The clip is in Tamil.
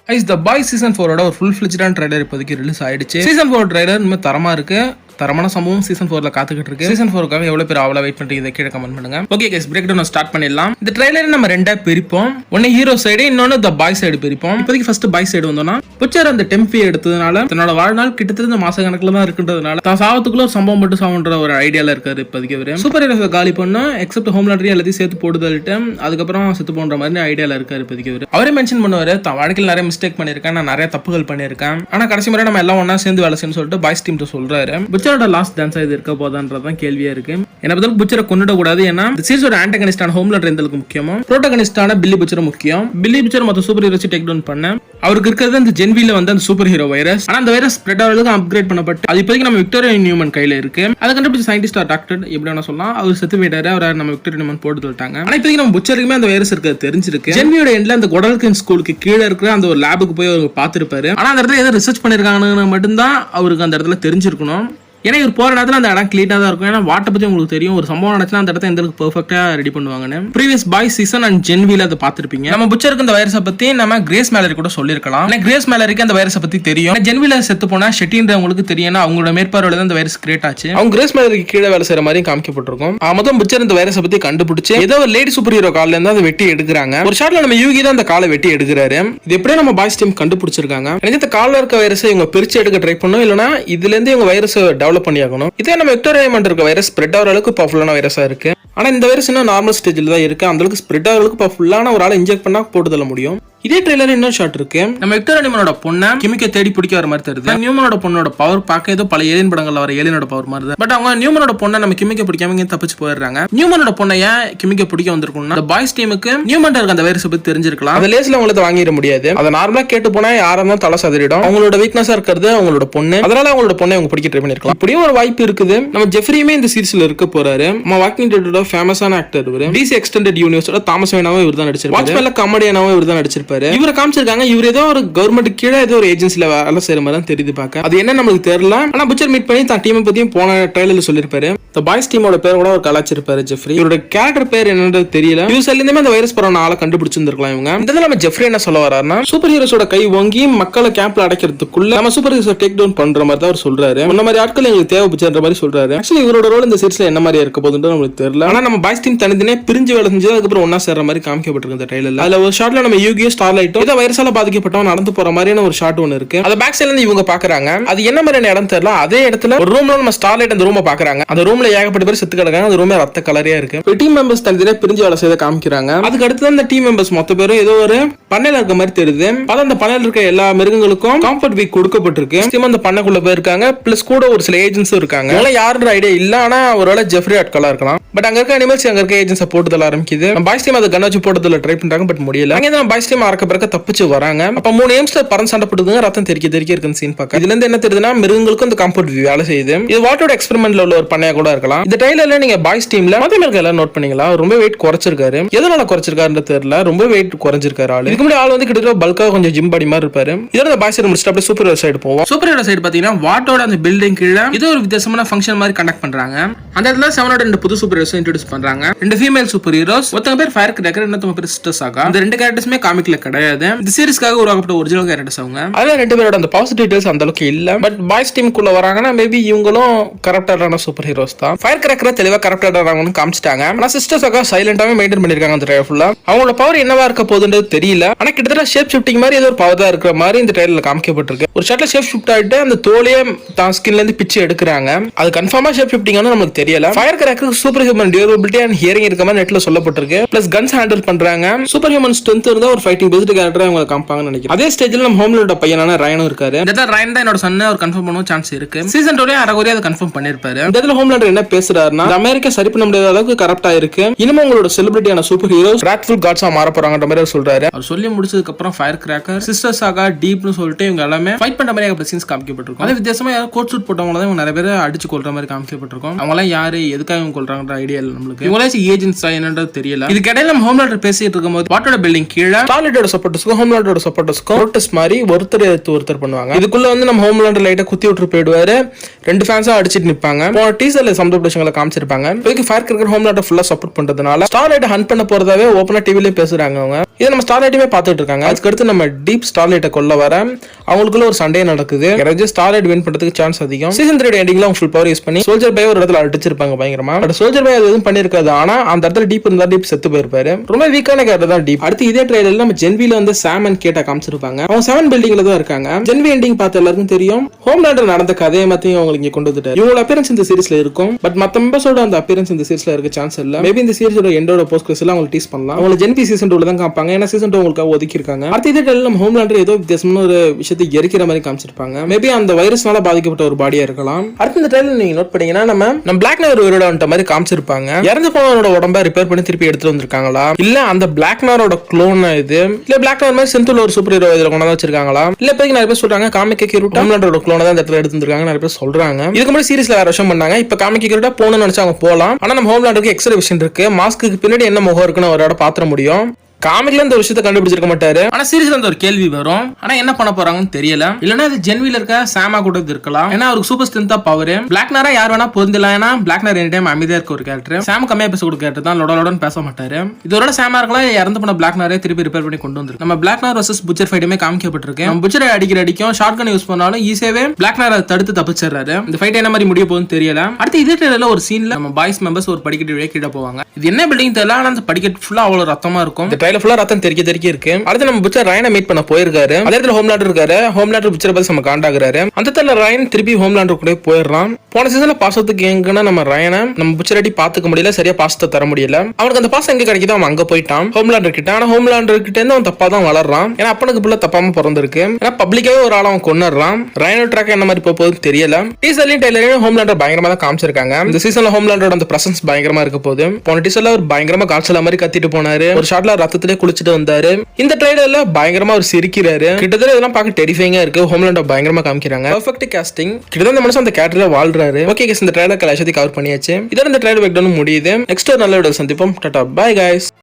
த பாய்ஸ் சீசன் 4 ஒரு ஃபுல் ஃபிளெஜ்டான ட்ரைலர் இப்போதைக்கு ரிலீஸ் ஆயிடுச்சு. சீசன் 4 ட்ரைலர் இன்னும் தரமா இருக்கு. தரமான சம்பவம் சீசன் 4ல காத்துக்கிட்டு இருக்கு. சீசன் 4க்காக எவ்வளவு பேர் அவ்வளவு வெயிட் பண்ணிட்டு இதை கீழே கமெண்ட் பண்ணுங்க. Okay guys, break down start பண்ணிடலாம். இந்த ட்ரைலரை நம்ம ரெண்டா பிரிப்போம். ஒன்னு ஹீரோ சைடு, இன்னொன்னு த பாய் சைடு பிரிப்போம். இப்போதைக்கு ஃபர்ஸ்ட் பாய் சைடு வந்தோம்னா, புச்சர் அந்த டெம்பி எடுத்ததுனால தன்னோட வாழ்நாள் கிட்டத்தட்ட மாச கணக்குல தான் இருக்குன்றதுனால தான் சாவத்துக்குள்ள ஒரு சம்பவம் மட்டும் சாவுன்ற ஒரு ஐடியால இருக்காரு. இப்போதைக்கு அவரு சூப்பர் ஹீரோஸை காலி பண்ணா எக்ஸப்ட் ஹோம்லேண்டரி எல்லாத்தையும் சேர்த்து போட்டுதல்ட்டு அதுக்கப்புறம் செத்து போன்ற மாதிரி ஐடியால இருக்காரு. இப்போதைக்கு அவரு அவரே மென்ஷன் பண்ணுவாரு, தான் வாழ்க்கையில் நிறைய மிஸ்டேக் பண்ணிருக்கேன், நான் நிறைய தப்புகள் பண்ணிருக்கேன், ஆனா கடைசி முறை நம்ம எல்லாம் ஒன்னா சேர்ந்து வேலை செய்யணும்னு சொல்லிட்டு பாய்ஸ் டீம் சொல்றாரு. புச்சரோட லாஸ்ட் டான்ஸ் இது இருக்க போதான்றதான் கேள்வியா இருக்கு. என்ன பதில் புச்சரை கொண்டுட கூடாது. ஏன்னா இந்த சீரிஸோட ஆன்டகனிஸ்டான ஹோம்லேண்டர் எந்தளவுக்கு முக்கியமோ, புரோட்டகனிஸ்டான பில்லி புச்சர் முக்கியம். பில்லி புச்சர் மொத்த சூப்பர் ஹீரோஸ் டேக் டவுன் பண்ண அவருக்கு இருக்கிறது அந்த ஜென்வில வந்து அந்த சூப்பர் ஹீரோ வைரஸ். ஆனா அந்த வைரஸ் ஸ்ப்ரெட் ஆகிறதுக்கு அப்கிரேட் பண்ணப்பட்டு அது இப்போதைக்கு நம்ம விக்டோரியா நியூமன் கையில இருக்கு. அதை கண்டுபிடிச்ச சயின்டிஸ்ட் டாக்டர் எப்படி வேணா சொல்லலாம், அவர் செத்து போயிட்டாரு. அவரை நம்ம விக்டோரியா நியூமன் போட்டு சொல்லிட்டாங்க. ஆனா இப்போதைக்கு நம்ம புச்சருக்குமே அந்த வைரஸ் இருக்கிறது தெரிஞ்சிருக்கு. ஜென்வியோட எண்ட்ல அந்த கொடல்கின் ஸ்கூலுக்கு கீழே இருக்கிற அந்த ஒரு லேபுக்கு போய் அவர் பார்த்திருப்பாரு. ஆனா அந்த இடத்துல ஏதோ ரிசர்ச் பண்ணிருக்காங்கன்னு மட்டும்தான் அவருக்கு அந்த இடத்துல தெரிஞ்சிருக்கணும். ஏன்னா இவர் போற இடத்துல அந்த இடம் கிளீனா தான் இருக்கும். ஏன்னா வாட்டை பத்தி உங்களுக்கு தெரியும், ஒரு சம்பவம் நடச்சுன்னா அந்த இடத்த எந்த அளவுக்கு பெர்ஃபெக்ட்டா ரெடி பண்ணுவாங்கன்னு. ப்ரீவியஸ் பாய் சீசன் அண்ட் ஜென்வில அதை பார்த்திருப்பீங்க. நம்ம புச்சருக்கு இந்த வைரஸை பத்தி நம்ம கிரேஸ் மேலரி கூட சொல்லிருக்கலாம். ஏன்னா கிரேஸ் மேலரிக்கு அந்த வைரஸை பத்தி தெரியும். ஜென்வில செத்து போனா ஷெட்டின்றவங்களுக்கு தெரியும், அவங்களோட மேற்பார்வையில தான் இந்த வைரஸ் கிரியேட் ஆச்சு. அவங்க கிரேஸ் மேலரிக்கு கீழே வேலை செய்யற மாதிரி காமிக்கப்பட்டிருக்கும். மொத்தம் புச்சர் இந்த வைரஸை பத்தி கண்டுபிடிச்சு ஏதோ ஒரு லேடி சூப்பர் ஹீரோ கால்ல இருந்து அதை வெட்டி எடுக்கிறாங்க. ஒரு ஷாட்ல நம்ம யூகி தான் அந்த காலை வெட்டி எடுக்கிறாரு. இது எப்படியே நம்ம பாய்ஸ் டீம் கண்டுபிடிச்சிருக்காங்க. இந்த கால்ல இருக்க வைரஸை இவங்க பிரிச்சு எடுக்க ட்ரை பண்ணும், இல்லைன்னா இதுல இருந்து இவங்க வைரஸ் டெவலப் பண்ணியாகணும். நம்ம விக்டோரியா நியூமன் இருக்க வைரஸ் ஸ்ப்ரெட் ஆகிற அளவுக்கு பவர்ஃபுல்லான வைரஸா இருக்கு. ஆனா இந்த வைரஸ் இன்னும் நார்மல் ஸ்டேஜ்ல தான் இருக்கு. அந்த அளவுக்கு ஸ்ப்ரெட் ஆகிற அளவுக்கு பவர்ஃபுல்லான ஒரு ஆளை இன்ஜெக்ட் பண்ணா போட்டுதல்ல முடியும். இதே ட்ரெய்லர் இன்னொரு ஷாட் இருக்கு. நம்ம விக்டோரியா நியூமனோட பொண்ணை கிமிக்க தேடி பிடிக்க வர மாதிரி தெரியுது. நியூமனோட பொண்ணோட பவர் பார்க்க ஏதோ பல ஏலியன் படங்கள்ல வர ஏலியனோட பவர் மாதிரி தான். பட் அவங்க நியூமனோட பொண்ணை நம்ம கிமிக்க பிடிக்காம தப்பிச்சு போயிடுறாங்க. நியூமனோட பொண்ணை ஏன் கிமிக்க பிடிக்க வந்திருக்கும்னா, பாய்ஸ் டீமுக்கு நியூமன் இருக்க அந்த வைரஸ் பத்தி தெரிஞ்சிருக்கலாம். அந்த லேஸ்ல அவங்களுக்கு வாங்கிட முடியாது. அதை நார்மலா கேட்டு போனா யாரும் தான் தலை சதறிடும். அவங்களோட வீக்னஸா இருக்கிறது அவங்களோட பொண்ணு. அதனால அவங்களோட பொண்ணை அவங்க பிடிக்க ட்ரை பண்ணிருக்கலாம். இப்படியும் ஒரு வாய்ப்பு இருக்குது. நம்ம ஜெஃப்ரியுமே இந்த சீரிஸ்ல இருக்க போறாரு. நம்ம வாக்கிங் டெட்டோட ஃபேமஸான ஆக்டர் இவரு. டிசி எக்ஸ்டெண்டட் யூனிவர்ஸோட தாமஸ் வேனாவும் இவர் தான் நடிச்சிருப்பாரு. வாட்ச்மேன்ல காமெடியனாவும் இவர் தான் நடிச்சிருப்பாரு. இவரை காமிச்சிருக்காங்க. இவர் ஏதோ ஒரு கவர்மெண்ட் கீழே ஏதோ ஒரு ஏஜென்சில வேலை செய்யற மாதிரி தான் தெரியுது பார்க்க. அது என்ன நமக்கு தெரியல. ஆனா புச்சர் மீட் பண்ணி தான் டீமை பத்தியும் போன ட்ரைலர்ல சொல்லிருப்பாரு. இந்த பாய்ஸ் டீமோட பேர் கூட ஒரு கலாச்சிருப்பாரு ஜெஃப்ரி. இவரோட கேரக்டர் பேர் என்னன்றது தெரியல. யூசர்ல இருந்தே அந்த வைரஸ் பரவன ஆளை கண்டுபிடிச்சிருந்திருக்கலாம் இவங்க. இந்த நம்ம ஜெஃப்ரி என்ன சொல்ல வராருன்னா, சூப்பர் ஹீரோஸோட கை வாங்கி மக்களை கேம்ப்ல அடைக்கிறதுக்குள்ள நம்ம சூப்பர் ஹீரோஸை டேக் டவுன் பண்ற மாதிரி தான் அவர் சொல்றாரு. இந்த மாதிரி ஆட்கள் எங்களுக்கு தேவைப்படுற மாதிரி சொல்றாரு. ஆக்சுவலி இவரோட ரோல் இந்த சீரிஸ்ல என்ன மாதிரி இருக்க போகுதுன்னு நமக்கு தெரியல. ஆனா நம்ம பாய்ஸ் டீம் தனித்தனியே பிரிஞ்சு வேலை செஞ்சது அதுக்கப்புறம் ஒன்னா சேர்ற மாதிரி காமிக்கப்பட்டிருக்கு இந்த ட்ரைலர்ல. அதுல ஒரு ஷாட்ல நம்ம யூகியோ ஸ்டார்லைட்டோ இதை வைரஸால பாதிக்கப்பட்டவன் நடந்து போற மாதிரியான ஒரு ஷாட் ஒன்னு இருக்கு. அது பேக் சைடுல இருந்து இவங்க பாக்குறாங்க. அது என்ன மாதிரியான இடம் தெரியல. அதே இடத்துல ஒரு ரூம்ல நம்ம ஸ்டார்லைட் அந்த ரூமை பாக்குறாங்க. அந்த ரூம்ல ஏகப்பட்ட பேர் செத்து கிடக்காங்க. அந்த ரூமே ரத்த கலரியா இருக்கு. டீம் மெம்பர்ஸ் தனித்தனியா பிரிஞ்சு வேலை செய்ய காமிக்கிறாங்க. அதுக்கு அடுத்து அந்த டீம் மெம்பர்ஸ் மொத்த பேரும் ஏதோ ஒரு பண்ணையில இருக்க மாதிரி தெரியுது. அந்த பண்ணையில இருக்க எல்லா மிருகங்களுக்கும் காம்பவுண்ட் வீக் கொடுக்கப்பட்டிருக்கு. அந்த பண்ணைக்குள்ள போயிருக்காங்க. பிளஸ் கூட ஒரு சில ஏஜென்ட்ஸும் இருக்காங்க. யாருன்ற ஐடியா இல்ல. ஆனா ஒருவேளை ஜெஃப்ரி ஆட்களா இருக்கலாம். பட் அங்க இருக்க அனிமல்ஸ் அங்க இருக்க ஏஜென்ட்ஸை போட்டுதல் ஆரம்பிக்குது. பாய்ஸ் டீம் அதை கன் வச்சு போட்டுதல ட்ரை பண்றாங்க. பட் முடியல. அங்க தான் பாய்ஸ் டீம் அறக்க பிறக்க தப்பிச்சு வராங்க. அப்ப 3 ஏம்ஸ்ல பறந்து சண்டை போடுதுங்க. ரத்தம் தெறிக்க இருக்குன்னு சீன் பார்க்க. இதுல இருந்து என்ன தெரியுதுன்னா, மிருகங்களுக்கும் இந்த காம்பவுண்ட் வீக் வேலை செய்யுது. இது வாட்டோட எக்ஸ்பெரிமெண்ட்ல உள்ள ஒரு பண்ணையா கூட இருக்கலாம். இந்த ட்ரைலர்ல நீங்க பாய்ஸ் டீம்ல மதமேல்க எல்லாம் நோட் பண்ணீங்களா, ரொம்ப வெயிட் குறைச்சிருக்காரு. எதனால குறைச்சிருக்காருன்னு தெரியல. ரொம்ப வெயிட் குறைஞ்சிருக்காரு ஆளு. இதுக்கு முன்னாடி ஆள் வந்து கிட்டத்தட்ட பல்கா கொஞ்சம் ஜிம் பாடி மாதிரி இருப்பாரு. இதோட பாய்ஸ் சைடு முடிச்சுட்டு அப்படியே சூப்பர் ஹீரோ சைடு போவோம். சூப்பர் ஹீரோ சைடு பாத்தீங்கன்னா வாட்டோட அந்த பில்டிங் கீழே இது ஒரு வித்தியாசமான ஃபங்க்ஷன் மாதிரி கண்டக்ட் பண்றாங்க. அந்த இடத்துல 7ஓட 2 புது சூப்பர் ஹீரோஸ் இன்ட்ரோடியூஸ் பண்றாங்க. 2 ஃபீமேல் சூப்பர் ஹீரோஸ். ஒருத்தங்க பேர் ஃபயர் கிராக்கர், இன்னொருத்தங்க பேர் சிஸ்டர் சாகா. இந்த 2 கேரக்டர்ஸுமே காமிக்ல கிடையாது. இந்த சீரிஸ்க்காக உருவாக்கப்பட்ட ஒரிஜினல் கேரக்டர்ஸ் அவங்க. அதுல 2 பேரோட அந்த பாசிட்டிவ் டீடைல்ஸ் அந்த அளவுக்கு இல்ல. பட் பாய்ஸ் டீமுக்குள்ள வராங்கன்னா மேபி இவங்களும் கரெக்டான சூப்பர் ஹீரோஸ் தான். ஃபயர் கிராக்கர் தெளிவா கரெக்டானவங்கன்னு காமிச்சிட்டாங்க. ஆனா சிஸ்டர் சாகா சைலண்டாவே மெயின்டைன் பண்ணிருக்காங்க அந்த ட்ரைலர் ஃபுல்லா. அவங்களோட பவர் என்னவா இருக்க போகுதுன்றது தெரியல. ஆனா கிட்டத்தட்ட ஷேப் ஷிஃப்டிங் மாதிரி ஏதோ ஒரு பவர் தான் இருக்கிற மாதிரி இந்த ட்ரைலர்ல காமிக்கப்பட்டிருக்கு. ஒரு ஷாட்ல ஷேப் ஷிஃப்ட் ஆயிட்டு அந்த தோலையே தான் ஸ்கின்ல இருந்து பிச்சு எடுக்கிறாங்க. அது கன்ஃபார்மா ஷேப் ஷிஃப்டிங் நமக்கு தெரியல. ஃபயர் கிராக்கருக்கு super human durability and hearing இருக்க மாதிரி நெட்ல சொல்லப்பட்டிருக்கு. பிளஸ் கன்ஸ் ஹேண்டில் பண்றாங்க. சூப்பர் ஹியூமன் ஸ்ட்ரென்த் இருந்தா ஒரு ஃபைட்டிங் பேஸ்ட் கேரக்டரா அவங்க காமிப்பாங்கன்னு நினைக்கிறேன். அதே ஸ்டேஜ்ல நம்ம ஹோம்லேண்டோட பையனான ரயனும் இருக்காரு. இந்த ரயன் தான் என்னோட சன்ன ஒரு கன்ஃபார்ம் பண்ண சான்ஸ் இருக்கு. சீசன் 2ல அரகுறையா அதை கன்ஃபார்ம் பண்ணிருப்பாரு. இந்த இடத்துல ஹோம்லேண்டர் என்ன பேசுறாருன்னா, அமெரிக்கா சரி பண்ண முடியாத அளவுக்கு கரப்டா இருக்கு. இனிமே உங்களோட செலிபிரிட்டியான சூப்பர் ஹீரோஸ் ராட்ஃபுல் காட்ஸா மாற போறாங்கன்ற மாதிரி சொல்றாரு. அவர் சொல்லி முடிச்சதுக்கு அப்புறம் ஃபயர் கிராக்கர், சிஸ்டர் சாகா, டீப்னு சொல்லிட்டு இவங்க எல்லாமே ஃபைட் பண்ற மாதிரி ஏகப்பட்ட சீன்ஸ் காமிக்கப்பட்டிருக்கும். அதே வித்தியாசமா கோட் சூட் போட்டவங்க தான் நிறைய பேர் அடிச்சு கொல்ற மாதிரி காமிக்கப்பட்டிருக்கும். அவங்க எல்லாம் யாரு எதுக்காக இவங்க கொல்றாங்கன்ற ஐடியா இல்ல நம்மளுக்கு. இவங்களே ஏஜென்ட்ஸா என்னன்றது தெரியல. இதுக்கு இடையில நம்ம ஹோம்லேண்டர் பேசிட்டு இருக்கும்போது வாட்டோட பில்டிங் கீழே ஸ்டார்லைட் ஸ்டார்லைட்டோட சப்போர்ட்டர்ஸ்க்கும் ஹோம்லாண்டோட சப்போர்ட்டர்ஸ்க்கும் ப்ரோட்டஸ்ட் மாதிரி ஒருத்தர் பண்ணுவாங்க. இதுக்குள்ள வந்து நம்ம ஹோம்லாண்டர் லைட்டா குத்தி விட்டு போயிடுவாரு. 2 ஃபேன்ஸா அடிச்சிட்டு நிப்பாங்க. போன டீசர்ல சம்தப்டேஷன்ல காமிச்சிருப்பாங்க. இப்போதைக்கு ஃபயர் கிரக்கர் ஹோம்லாண்டர் ஃபுல்லா சப்போர்ட் பண்றதுனால ஸ்டார்லைட்டை ஹண்ட் பண்ண போறதாவே ஓப்பனா டிவிலே பேசுறாங்க அவங்க. இதை நம்ம ஸ்டார்லைட்டுமே பார்த்துட்டு இருக்காங்க. அதுக்கடுத்து நம்ம டீப் ஸ்டார்லைட்டை கொல்ல வர அவங்களுக்குள்ள ஒரு சண்டே நடக்குது. எனக்கு ஸ்டார்லைட் வின் பண்றதுக்கு சான்ஸ் அதிகம். சீசன் 3 எண்டிங்ல அவங்க ஃபுல் பவர் யூஸ் பண்ணி சோல்ஜர் பை ஒரு இடத்துல அடிச்சிருப்பாங்க பயங்கரமா. பட் சோல்ஜர் பை அது எதுவும் பண்ணிருக்காது. ஆனா அந்த இடத்துல டீப் இருந்தா டீப் செத்து போயிருப்பாரு. ரொம்ப வீக்கான கேரக்டர் தான் டீப். அடுத்து இதே ட்ரைலர்ல நம்ம ஜென்வில வந்து சாம் அண்ட் கேட்டா காமிச்சிருப்பாங்க. அவங்க 7 பில்டிங்ல தான் இருக்காங்க. ஜென்வி எண்டிங் பார்த்த எல்லாருக்கும் தெரியும். ஹோம்லாண்டர் நடந்த கதையை மத்தியும் அவங்களுக்கு இங்க கொண்டு வந்துட்டாரு. இவங்களோட அப்பியரன்ஸ் இந்த சீரிஸ்ல இருக்கும். பட் மத்த மெம்பர்ஸோட அந்த அப்பியரன்ஸ் இந்த சீரிஸ்ல இருக்க சான்ஸ் இல்ல. மேபி இந்த சீரிஸோட எண்டோட போஸ்ட் கிரெடிட்ஸ் எல்லாம் அவங்க டீஸ் பண்ணலாம். அவங்க ஜென்வி சீசன் 2ல தான் காப்பாங்க. ஏன்னா சீசன் 2 உங்களுக்கு ஒதுக்கி இருக்காங்க. அடுத்து இதே ட்ரைலர்ல நம்ம ஹோம்லாண்டர் ஏதோ வித்தியாசமான ஒரு விஷயத்தை எரிக்கிற மாதிரி காமிச்சிருப்பாங்க. மேபி அந்த வைரஸ்னால பாதிக்கப்பட்ட ஒரு பாடியா இருக்கலாம். அடுத்து இந்த ட்ரைலர் நீங்க நோட் பண்ணீங்கன்னா நம்ம பிளாக் நார் உயிரோட வந்துட்ட மாதிரி காமிச்சிருப்பாங்க. இறந்து போனவரோட உடம்ப ரிப்பேர் பண்ணி திருப்பி எடுத்து வந்திருக்காங்களா, இல்ல அந்த பிளாக் நாரோட க்ளோன் இது, இல்ல பிளாக் நார் மாதிரி சென்ட்ரல் ஒரு சூப்பர் ஹீரோ இதுல கொண்டாந்து வச்சிருக்காங்களா, இல்ல இப்போதைக்கு நிறைய பேர் சொல்றாங்க காமிக்க கிரூட்டா ஹோம்லாண்டரோட க்ளோனை தான் இந்த இடத்துல எடுத்து வந்திருக்காங்க நிறைய பேர் சொல்றாங்க. இதுக்கு முன்னாடி சீரிஸ்ல வேற விஷயம் பண்ணாங்க. இப்ப காமிக்க கிரூட்டா போகணும்னு நினைச்சா அவங்க போலாம். ஆனா நம்ம ஹோம்லாண்டருக்கு எக்ஸ்ட்ரா விஷயம் இருக்கு. மாஸ்க்கு பின்னாடி என்ன முகம் இருக்குன்னு அவரோட பாத்திர முடியும். காமிக்ல இந்த விஷயத்தை கண்டுபிடிச்சிருக்க மாட்டாரு. ஆனா சீரிஸ்ல அந்த ஒரு கேள்வி வரும். ஆனா என்ன பண்ண போறாங்கன்னு தெரியல. இல்லனா இது ஜென்வில இருக்க சாமா கூட இருக்கலாம். ஏன்னா அவருக்கு சூப்பர் ஸ்ட்ரென்த்தா பவர். பிளாக் நாரா யார் வேணா பொருந்தலாம். ஏன்னா பிளாக் நார் எனி டைம் அமைதியா இருக்க ஒரு கேரக்டர். சாம் கம்மியா பேச கூட கேரக்டர் தான். லொடலொடன்னு பேச மாட்டாரு. இதோட சாமா இருக்கலாம். இறந்து போன பிளாக் நாரே திருப்பி ரிப்பேர் பண்ணி கொண்டு வந்துருக்கு. நம்ம பிளாக் நார் வர்சஸ் புச்சர் ஃபைட்டுமே காமிக்கப்பட்டிருக்கு. நம்ம புச்சரை அடிக்கும் ஷார்ட் கன் யூஸ் பண்ணாலும் ஈஸியாவே பிளாக் நாரை தடுத்து தப்பிச்சிடுறாரு. இந்த ஃபைட் என்ன மாதிரி முடிய போகுதுன்னு தெரியல. அடுத்து இதே ட்ரெயிலர்ல ஒரு சீன்ல நம்ம பாய்ஸ் மெம்பர்ஸ் ஒரு படிக்கட்டு வழியா கீழே போவாங்க. இது என்ன பில்டிங் தெரியல. ஆனா அந்த படிக்கட்டு ஃபுல்லா அவ்வளவு ரத்தமா இருக்கும். இந்த ட்ரெயிலர் ஃபுல்லா ரத்தம் தெரிக்க இருக்கு. அடுத்து நம்ம புச்சர் ரயனை மீட் பண்ண போயிருக்காரு. அதே இடத்துல ஹோம்லாண்டர் இருக்காரு. ஹோம்லாண்டர் புச்சரை பத்தி நம்ம காண்டாக்குறாரு. அந்த இடத்துல ரயன் திருப்பி ஹோம்லாண்டர் கூட போயிடுறான். போன சீசன்ல பாசத்துக்கு எங்கன்னா நம்ம ரயனை நம்ம புச்சரடி பாத்துக்க முடியல, சரியா பாசத்தை தர முடியல. அவனுக்கு அந்த பாசம் எங்க கிடைக்குதோ அவன் அங்க போயிட்டான் ஹோம்லாண்டர் கிட்ட. ஆனா ஹோம்லாண்டர் கிட்ட இருந்து அவன் தப்பா தான் வளர்றான். ஏன்னா அப்பனுக்கு புள்ள தப்பாம பிறந்திருக்கு. ஏன்னா பப்ளிக்காவே ஒரு ஆள் அவன் கொண்டுறான். ரயனோ ட்ராக் என்ன மாதிரி போகுதுன்னு தெரியல. டீசர்லயும் டைலரையும் ஹோம்லாண்டர் பயங்கரமா தான் காமிச்சிருக்காங்க. இந்த சீசன்ல ஹோம்லாண்டரோட அந்த பிரசன்ஸ் பயங்கரமா இருக்க போகுது. போன டீசர்ல ஒரு பயங்கரமா காய்ச்சல மாதிரி கத்திட்டு போனாரு. ஒரு ஷாட்ல ரத்தத்திலே குளிச்சுட்டு வந்தாரு. இந்த ட்ரைலர்ல பயங்கரமா ஒரு சிரிக்கிறாரு. கிட்டத்தட்ட இதெல்லாம் பார்க்க டெரிஃபைங்கா இருக்கு. ஹோம்லாண்டர் பயங்கரமா காமிக்கிறாங்க. Perfect casting. கிட்டத்தட்ட இந்த மனுஷன் அந்த கேரக்டர்ல வாழ்றாரு. ஓகே गाइस, இந்த ட்ரைலர் கலாஷத்தை கவர் பண்ணியாச்சு. இதோட இந்த ட்ரைலர் பேக் டவுன் முடியுது. நெக்ஸ்ட் ஒரு நல்ல வீடியோ சந்திப்போம். Ta ta bye guys.